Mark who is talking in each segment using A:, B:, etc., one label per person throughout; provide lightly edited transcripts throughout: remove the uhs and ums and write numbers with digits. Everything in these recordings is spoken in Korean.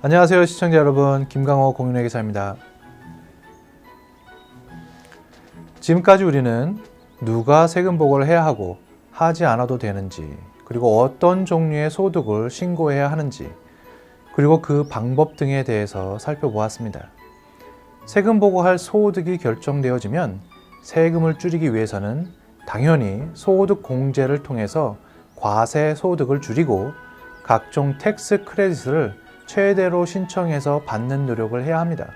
A: 안녕하세요 시청자 여러분, 김강호 공인회계사입니다. 지금까지 우리는 누가 세금 보고를 해야 하고 하지 않아도 되는지, 그리고 어떤 종류의 소득을 신고해야 하는지, 그리고 그 방법 등에 대해서 살펴보았습니다. 세금 보고할 소득이 결정되어지면 세금을 줄이기 위해서는 당연히 소득 공제를 통해서 과세 소득을 줄이고 각종 텍스 크레딧을 최대로 신청해서 받는 노력을 해야 합니다.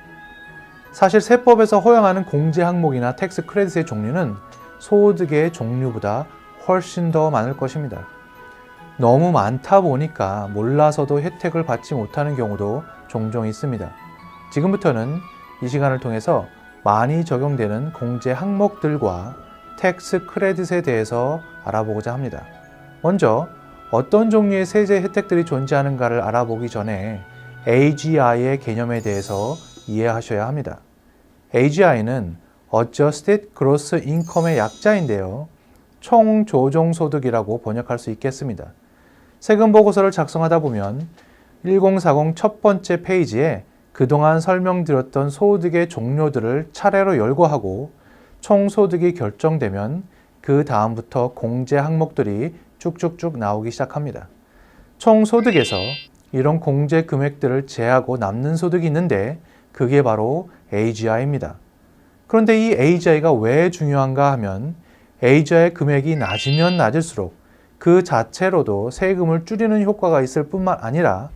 A: 사실 세법에서 허용하는 공제 항목이나 텍스 크레딧의 종류는 소득의 종류보다 훨씬 더 많을 것입니다. 너무 많다 보니까 몰라서도 혜택을 받지 못하는 경우도 종종 있습니다. 지금부터는 이 시간을 통해서 많이 적용되는 공제 항목들과 텍스 크레딧에 대해서 알아보고자 합니다. 먼저 어떤 종류의 세제 혜택들이 존재하는가를 알아보기 전에 AGI의 개념에 대해서 이해하셔야 합니다. AGI는 Adjusted Gross Income의 약자인데요. 총조정소득이라고 번역할 수 있겠습니다. 세금 보고서를 작성하다 보면 1040 첫 번째 페이지에 그동안 설명드렸던 소득의 종류들을 차례로 열거하고 총소득이 결정되면 그 다음부터 공제 항목들이 쭉쭉쭉 나오기 시작합니다. 총소득에서 이런 공제 금액들을 제하고 남는 소득이 있는데 그게 바로 AGI입니다. 그런데 이 AGI가 왜 중요한가 하면 AGI 금액이 낮으면 낮을수록 그 자체로도 세금을 줄이는 효과가 있을 뿐만 아니라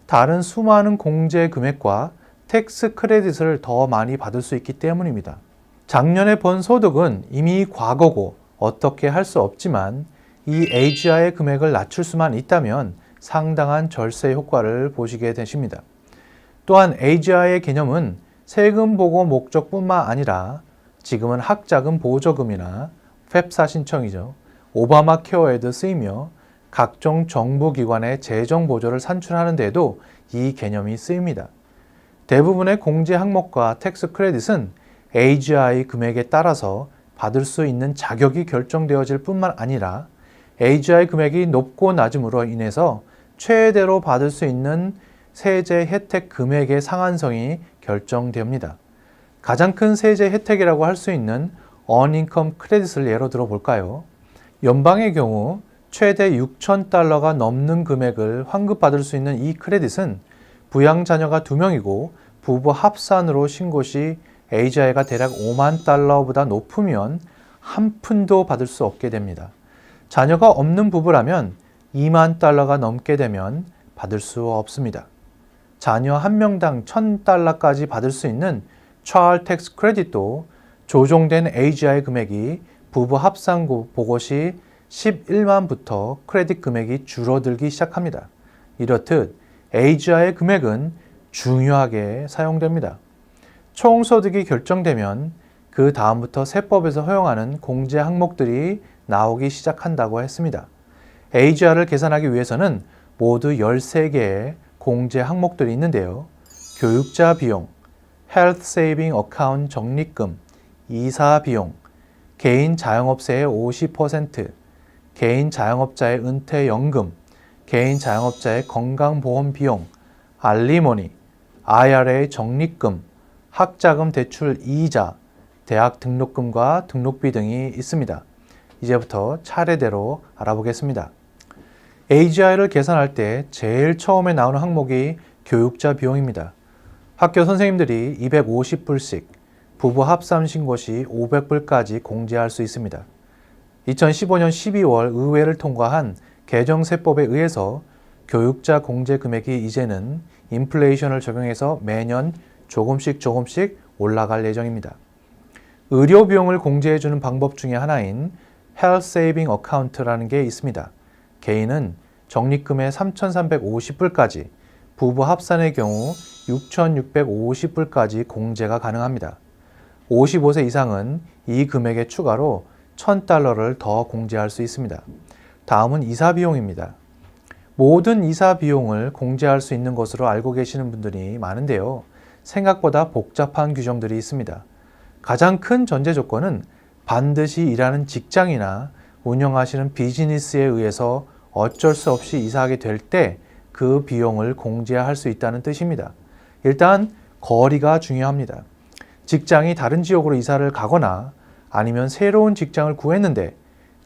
A: 다른 수많은 공제 금액과 텍스 크레딧을 더 많이 받을 수 있기 때문입니다. 작년에 번 소득은 이미 과거고 어떻게 할 수 없지만 이 AGI의 금액을 낮출 수만 있다면 상당한 절세 효과를 보시게 되십니다. 또한 AGI의 개념은 세금 보고 목적뿐만 아니라 지금은 학자금 보조금이나 펩사 신청이죠. 오바마 케어에도 쓰이며 각종 정부기관의 재정 보조를 산출하는 데에도 이 개념이 쓰입니다. 대부분의 공제 항목과 텍스 크레딧은 AGI 금액에 따라서 받을 수 있는 자격이 결정되어질 뿐만 아니라 AGI 금액이 높고 낮음으로 인해서 최대로 받을 수 있는 세제 혜택 금액의 상한선이 결정됩니다. 가장 큰 세제 혜택이라고 할 수 있는 어닝컴 크레딧을 예로 들어 볼까요? 연방의 경우 최대 $6,000가 넘는 금액을 환급받을 수 있는 이 크레딧은 부양 자녀가 2명이고 부부 합산으로 신고 시 AGI가 대략 $50,000보다 높으면 한 푼도 받을 수 없게 됩니다. 자녀가 없는 부부라면 $20,000가 넘게 되면 받을 수 없습니다. 자녀 한 명당 $1,000까지 받을 수 있는 차일드 텍스 크레딧도 조정된 AGI 금액이 부부 합산 보고 시 11만부터 크레딧 금액이 줄어들기 시작합니다. 이렇듯 AGI의 금액은 중요하게 사용됩니다. 총소득이 결정되면 그 다음부터 세법에서 허용하는 공제 항목들이 나오기 시작한다고 했습니다. AGI를 계산하기 위해서는 모두 13개의 공제 항목들이 있는데요. 교육자 비용, Health Saving Account 적립금, 이사 비용, 개인 자영업세의 50%, 개인 자영업자의 은퇴연금, 개인 자영업자의 건강보험 비용, 알리모니, IRA 적립금, 학자금 대출 이자, 대학 등록금과 등록비 등이 있습니다. 이제부터 차례대로 알아보겠습니다. AGI를 계산할 때 제일 처음에 나오는 항목이 교육자 비용입니다. 학교 선생님들이 250불씩, 부부 합산 신고 시 500불까지 공제할 수 있습니다. 2015년 12월 의회를 통과한 개정세법에 의해서 교육자 공제 금액이 이제는 인플레이션을 적용해서 매년 조금씩 올라갈 예정입니다. 의료 비용을 공제해주는 방법 중에 하나인 Health Saving Account라는 게 있습니다. 개인은 적립금의 3,350불까지, 부부 합산의 경우 6,650불까지 공제가 가능합니다. 55세 이상은 이 금액에 추가로 $1,000를 더 공제할 수 있습니다. 다음은 이사 비용입니다. 모든 이사 비용을 공제할 수 있는 것으로 알고 계시는 분들이 많은데요. 생각보다 복잡한 규정들이 있습니다. 가장 큰 전제 조건은 반드시 일하는 직장이나 운영하시는 비즈니스에 의해서 어쩔 수 없이 이사하게 될 때 그 비용을 공제할 수 있다는 뜻입니다. 일단 거리가 중요합니다. 직장이 다른 지역으로 이사를 가거나 아니면 새로운 직장을 구했는데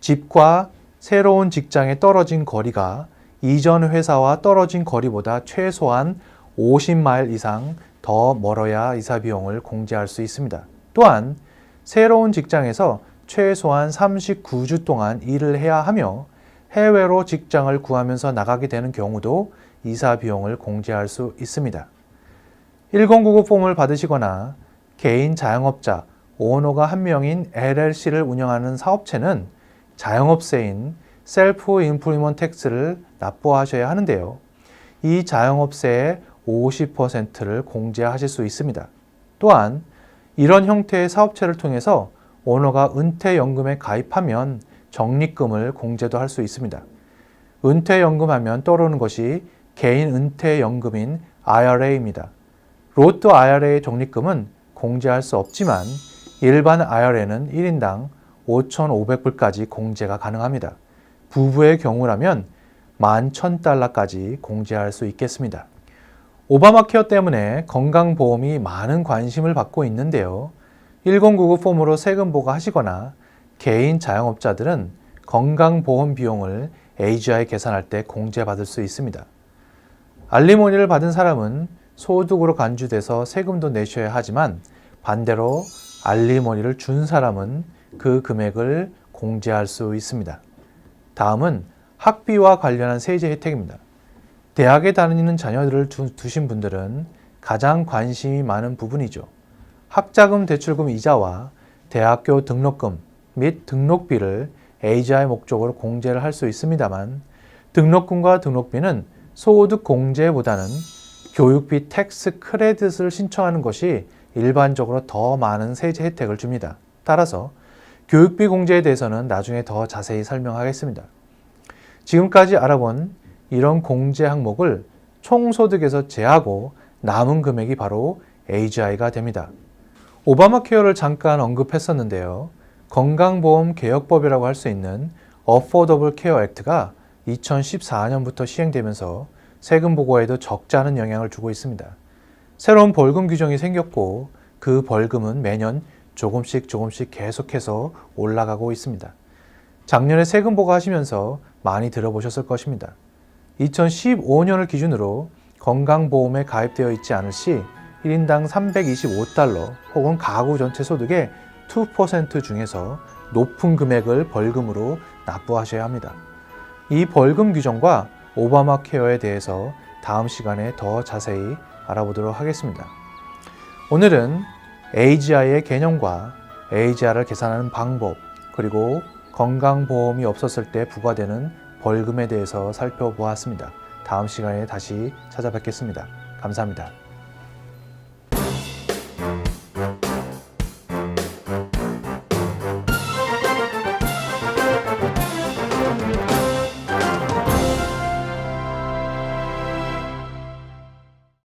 A: 집과 새로운 직장에 떨어진 거리가 이전 회사와 떨어진 거리보다 최소한 50마일 이상 더 멀어야 이사 비용을 공제할 수 있습니다. 또한 새로운 직장에서 최소한 39주 동안 일을 해야 하며 해외로 직장을 구하면서 나가게 되는 경우도 이사 비용을 공제할 수 있습니다. 1099 폼을 받으시거나 개인 자영업자, 오너가 한 명인 LLC를 운영하는 사업체는 자영업세인 셀프 임플로이먼트 텍스를 납부하셔야 하는데요. 이 자영업세의 50%를 공제하실 수 있습니다. 또한 이런 형태의 사업체를 통해서 오너가 은퇴연금에 가입하면 적립금을 공제도 할 수 있습니다. 은퇴연금 하면 떠오르는 것이 개인 은퇴연금인 IRA입니다. 로또 IRA 적립금은 공제할 수 없지만 일반 IRA는 1인당 5,500불까지 공제가 가능합니다. 부부의 경우라면 11,000달러까지 공제할 수 있겠습니다. 오바마 케어 때문에 건강보험이 많은 관심을 받고 있는데요. 1099 폼으로 세금 보고하시거나 개인 자영업자들은 건강보험 비용을 AGI 계산할 때 공제받을 수 있습니다. 알리모니를 받은 사람은 소득으로 간주돼서 세금도 내셔야 하지만 반대로 알리모니를 준 사람은 그 금액을 공제할 수 있습니다. 다음은 학비와 관련한 세제 혜택입니다. 대학에 다니는 자녀들을 두신 분들은 가장 관심이 많은 부분이죠. 학자금 대출금 이자와 대학교 등록금 및 등록비를 AGI 목적으로 공제를 할 수 있습니다만 등록금과 등록비는 소득 공제보다는 교육비 텍스 크레딧을 신청하는 것이 일반적으로 더 많은 세제 혜택을 줍니다. 따라서 교육비 공제에 대해서는 나중에 더 자세히 설명하겠습니다. 지금까지 알아본 이런 공제 항목을 총소득에서 제하고 남은 금액이 바로 AGI가 됩니다. 오바마 케어를 잠깐 언급했었는데요. 건강보험 개혁법이라고 할 수 있는 Affordable Care Act가 2014년부터 시행되면서 세금 보고에도 적지 않은 영향을 주고 있습니다. 새로운 벌금 규정이 생겼고 그 벌금은 매년 조금씩 계속해서 올라가고 있습니다. 작년에 세금 보고하시면서 많이 들어보셨을 것입니다. 2015년을 기준으로 건강보험에 가입되어 있지 않을 시 1인당 325달러 혹은 가구 전체 소득의 2% 중에서 높은 금액을 벌금으로 납부하셔야 합니다. 이 벌금 규정과 오바마 케어에 대해서 다음 시간에 더 자세히 알아보도록 하겠습니다. 오늘은 AGI의 개념과 AGI를 계산하는 방법, 그리고 건강보험이 없었을 때 부과되는 벌금에 대해서 살펴보았습니다. 다음 시간에 다시 찾아뵙겠습니다. 감사합니다.